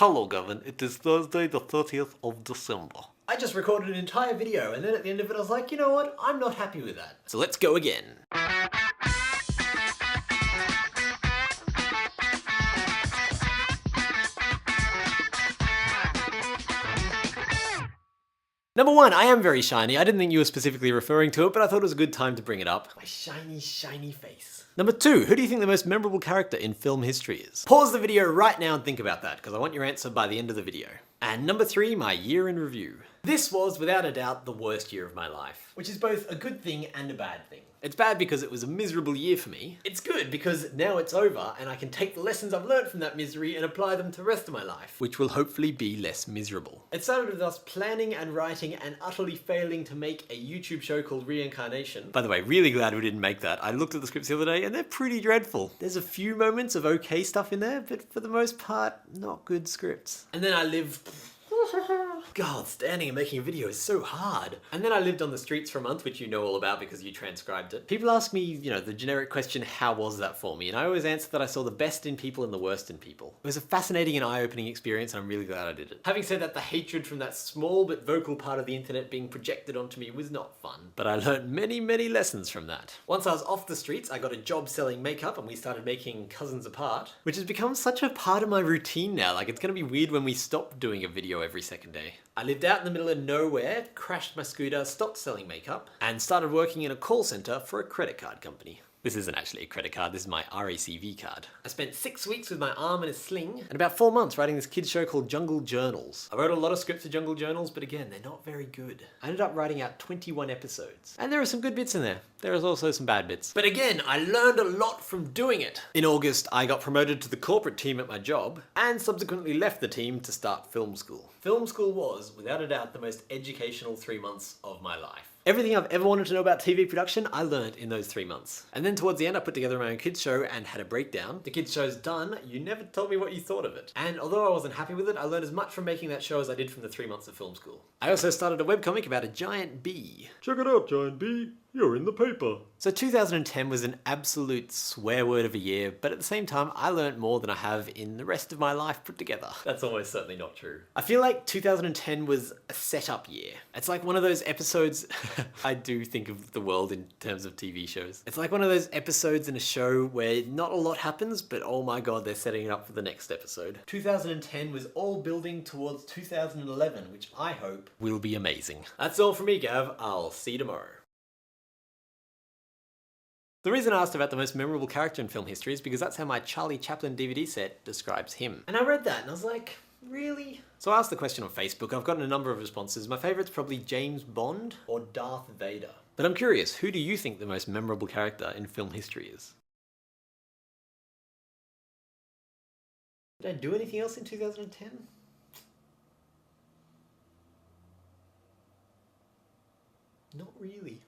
Hello, Gavin. It is Thursday, the 30th of December. I just recorded an entire video and then at the end of it I was like, you know what? I'm not happy with that. So let's go again. Number one, I am very shiny. I didn't think you were specifically referring to it, but I thought it was a good time to bring it up. My shiny, shiny face. Number two, who do you think the most memorable character in film history is? Pause the video right now and think about that, because I want your answer by the end of the video. And number three, my year in review. This was, without a doubt, the worst year of my life, which is both a good thing and a bad thing. It's bad because it was a miserable year for me. It's good because now it's over and I can take the lessons I've learned from that misery and apply them to the rest of my life, which will hopefully be less miserable. It started with us planning and writing and utterly failing to make a YouTube show called Reincarnation. By the way, really glad we didn't make that. I looked at the scripts the other day and they're pretty dreadful. There's a few moments of okay stuff in there, but for the most part, not good scripts. And then I lived... God, standing and making a video is so hard. And then I lived on the streets for a month, which you know all about because you transcribed it. People ask me, the generic question, how was that for me? And I always answer that I saw the best in people and the worst in people. It was a fascinating and eye-opening experience and I'm really glad I did it. Having said that, the hatred from that small but vocal part of the internet being projected onto me was not fun. But I learned many, many lessons from that. Once I was off the streets, I got a job selling makeup and we started making CousinsApart, which has become such a part of my routine now. Like, it's gonna be weird when we stop doing a video every second day. I lived out in the middle of nowhere, crashed my scooter, stopped selling makeup, and started working in a call center for a credit card company. This isn't actually a credit card, this is my RACV card. I spent 6 weeks with my arm in a sling and about 4 months writing this kids show called Jungle Journals. I wrote a lot of scripts for Jungle Journals, but again, they're not very good. I ended up writing out 21 episodes. And there are some good bits in there. There is also some bad bits. But again, I learned a lot from doing it. In August, I got promoted to the corporate team at my job and subsequently left the team to start film school. Film school was, without a doubt, the most educational 3 months of my life. Everything I've ever wanted to know about TV production, I learned in those 3 months. And then towards the end, I put together my own kids show and had a breakdown. The kids show's done, you never told me what you thought of it. And although I wasn't happy with it, I learned as much from making that show as I did from the 3 months of film school. I also started a webcomic about a giant bee. Check it out, giant bee. You're in the paper. So 2010 was an absolute swear word of a year, but at the same time, I learned more than I have in the rest of my life put together. That's almost certainly not true. I feel like 2010 was a setup year. It's like one of those episodes, I do think of the world in terms of TV shows. It's like one of those episodes in a show where not a lot happens, but oh my god, they're setting it up for the next episode. 2010 was all building towards 2011, which I hope will be amazing. That's all from me, Gav. I'll see you tomorrow. The reason I asked about the most memorable character in film history is because that's how my Charlie Chaplin DVD set describes him. And I read that and I was like, really? So I asked the question on Facebook. I've gotten a number of responses. My favourite's probably James Bond or Darth Vader. But I'm curious, who do you think the most memorable character in film history is? Did I do anything else in 2010? Not really.